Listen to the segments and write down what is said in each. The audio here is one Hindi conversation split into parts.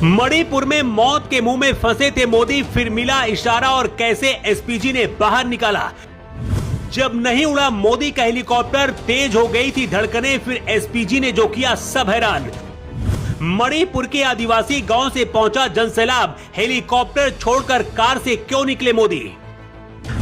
मणिपुर में मौत के मुंह में फंसे थे मोदी, फिर मिला इशारा और कैसे एसपीजी ने बाहर निकाला। जब नहीं उड़ा मोदी का हेलीकॉप्टर, तेज हो गई थी धड़कनें, फिर एसपीजी ने जो किया सब हैरान। मणिपुर के आदिवासी गांव से पहुंचा जनसैलाब, हेलीकॉप्टर छोड़कर कार से क्यों निकले मोदी।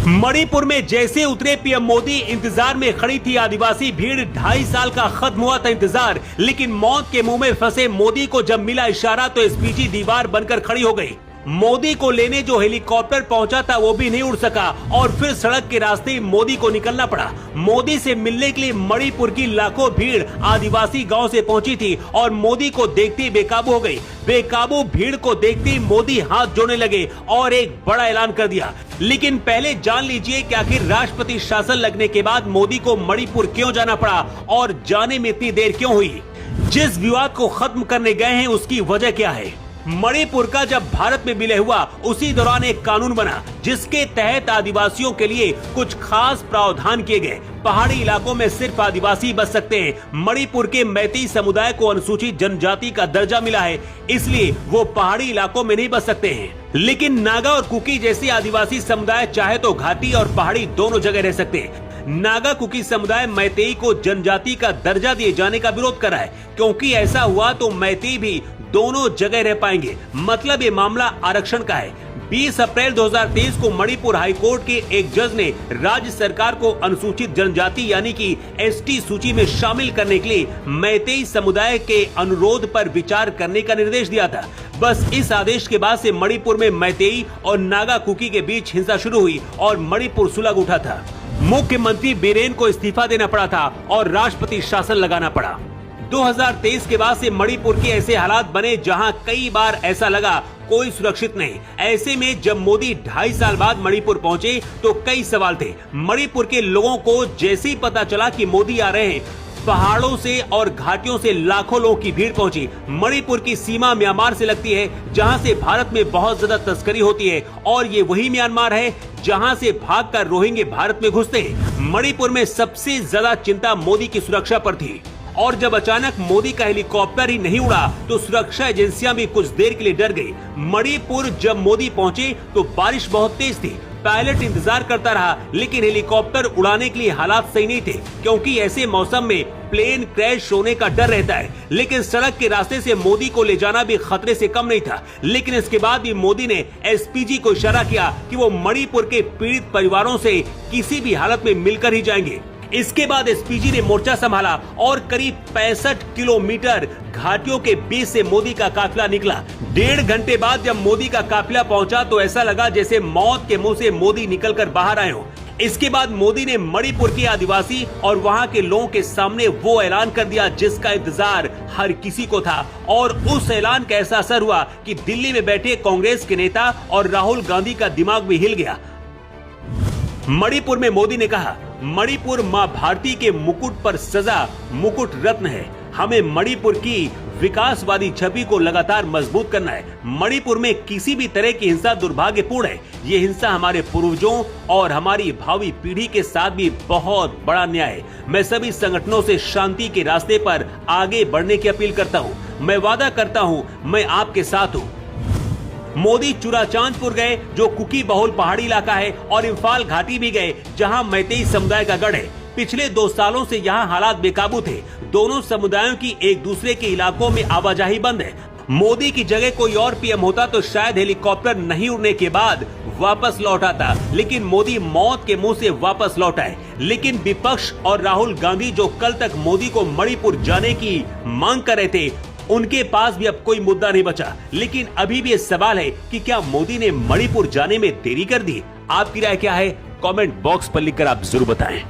मणिपुर में जैसे उतरे पीएम मोदी, इंतजार में खड़ी थी आदिवासी भीड़। 2.5 साल का खत्म हुआ था इंतजार, लेकिन मौत के मुंह में फंसे मोदी को जब मिला इशारा तो एसपीजी दीवार बनकर खड़ी हो गई। मोदी को लेने जो हेलीकॉप्टर पहुंचा था वो भी नहीं उड़ सका और फिर सड़क के रास्ते मोदी को निकलना पड़ा। मोदी से मिलने के लिए मणिपुर की लाखों भीड़ आदिवासी गांव से पहुंची थी और मोदी को देखते ही बेकाबू हो गई। बेकाबू भीड़ को देखते ही मोदी हाथ जोड़ने लगे और एक बड़ा ऐलान कर दिया। लेकिन पहले जान लीजिए कि आखिर राष्ट्रपति शासन लगने के बाद मोदी को मणिपुर क्यों जाना पड़ा और जाने में इतनी देर क्यों हुई। जिस विवाद को खत्म करने गए हैं उसकी वजह क्या है। मणिपुर का जब भारत में विलय हुआ उसी दौरान एक कानून बना जिसके तहत आदिवासियों के लिए कुछ खास प्रावधान किए गए। पहाड़ी इलाकों में सिर्फ आदिवासी बस सकते हैं। मणिपुर के मैतेई समुदाय को अनुसूचित जनजाति का दर्जा मिला है, इसलिए वो पहाड़ी इलाकों में नहीं बस सकते हैं। लेकिन नागा और कुकी जैसे आदिवासी समुदाय चाहे तो घाटी और पहाड़ी दोनों जगह रह सकते हैं। नागा कुकी समुदाय मैतेई को जनजाति का दर्जा दिए जाने का विरोध कर रहा है, क्योंकि ऐसा हुआ तो मैतेई भी दोनों जगह रह पाएंगे। मतलब ये मामला आरक्षण का है। 20 अप्रैल 2023 को मणिपुर हाईकोर्ट के एक जज ने राज्य सरकार को अनुसूचित जनजाति यानी कि एसटी सूची में शामिल करने के लिए मैतेई समुदाय के अनुरोध पर विचार करने का निर्देश दिया था। बस इस आदेश के बाद से मणिपुर में मैतेई और नागा कुकी के बीच हिंसा शुरू हुई और मणिपुर सुलग उठा था। मुख्यमंत्री बीरेन को इस्तीफा देना पड़ा था और राष्ट्रपति शासन लगाना पड़ा। 2023 के बाद से मणिपुर के ऐसे हालात बने जहां कई बार ऐसा लगा कोई सुरक्षित नहीं। ऐसे में जब मोदी 2.5 साल बाद मणिपुर पहुंचे तो कई सवाल थे। मणिपुर के लोगों को जैसे ही पता चला कि मोदी आ रहे हैं, पहाड़ों से और घाटियों से लाखों लोगों की भीड़ पहुंची। मणिपुर की सीमा म्यांमार से लगती है, जहां से भारत में बहुत ज्यादा तस्करी होती है, और ये वही म्यांमार है जहां से भागकर रोहिंग्या भारत में घुसते हैं। मणिपुर में सबसे ज्यादा चिंता मोदी की सुरक्षा पर थी और जब अचानक मोदी का हेलीकॉप्टर ही नहीं उड़ा तो सुरक्षा एजेंसियां भी कुछ देर के लिए डर गई। मणिपुर जब मोदी पहुंचे तो बारिश बहुत तेज थी। पायलट इंतजार करता रहा, लेकिन हेलीकॉप्टर उड़ाने के लिए हालात सही नहीं थे, क्योंकि ऐसे मौसम में प्लेन क्रैश होने का डर रहता है। लेकिन सड़क के रास्ते से मोदी को ले जाना भी खतरे से कम नहीं था। लेकिन इसके बाद भी मोदी ने एसपीजी को इशारा किया कि वो मणिपुर के पीड़ित परिवारों से किसी भी हालत में मिलकर ही जाएंगे। इसके बाद एसपीजी ने मोर्चा संभाला और करीब 65 किलोमीटर घाटियों के बीच से मोदी का काफिला निकला। 1.5 घंटे बाद जब मोदी का काफिला पहुंचा तो ऐसा लगा जैसे मौत के मुंह से मोदी निकलकर बाहर आए हो। इसके बाद मोदी ने मणिपुर के आदिवासी और वहां के लोगों के सामने वो ऐलान कर दिया जिसका इंतजार हर किसी को था, और उस ऐलान का ऐसा असर हुआ कि दिल्ली में बैठे कांग्रेस के नेता और राहुल गांधी का दिमाग भी हिल गया। मणिपुर में मोदी ने कहा, मणिपुर मां भारती के मुकुट पर सजा मुकुट रत्न है। हमें मणिपुर की विकासवादी छवि को लगातार मजबूत करना है। मणिपुर में किसी भी तरह की हिंसा दुर्भाग्यपूर्ण है। ये हिंसा हमारे पूर्वजों और हमारी भावी पीढ़ी के साथ भी बहुत बड़ा अन्याय है। मैं सभी संगठनों से शांति के रास्ते पर आगे बढ़ने की अपील करता हूँ। मैं वादा करता हूँ, मैं आपके साथ हूँ। मोदी चुराचांदपुर गए जो कुकी बहुल पहाड़ी इलाका है, और इम्फाल घाटी भी गए जहां मैतेई समुदाय का गढ़ है। पिछले 2 सालों से यहां हालात बेकाबू थे। दोनों समुदायों की एक दूसरे के इलाकों में आवाजाही बंद है। मोदी की जगह कोई और पीएम होता तो शायद हेलीकॉप्टर नहीं उड़ने के बाद वापस लौट आता, लेकिन मोदी मौत के मुंह से वापस लौट आए। लेकिन विपक्ष और राहुल गांधी जो कल तक मोदी को मणिपुर जाने की मांग कर रहे थे, उनके पास भी अब कोई मुद्दा नहीं बचा। लेकिन अभी भी ये सवाल है कि क्या मोदी ने मणिपुर जाने में देरी कर दी। आपकी राय क्या है? कमेंट बॉक्स पर लिखकर आप जरूर बताएं।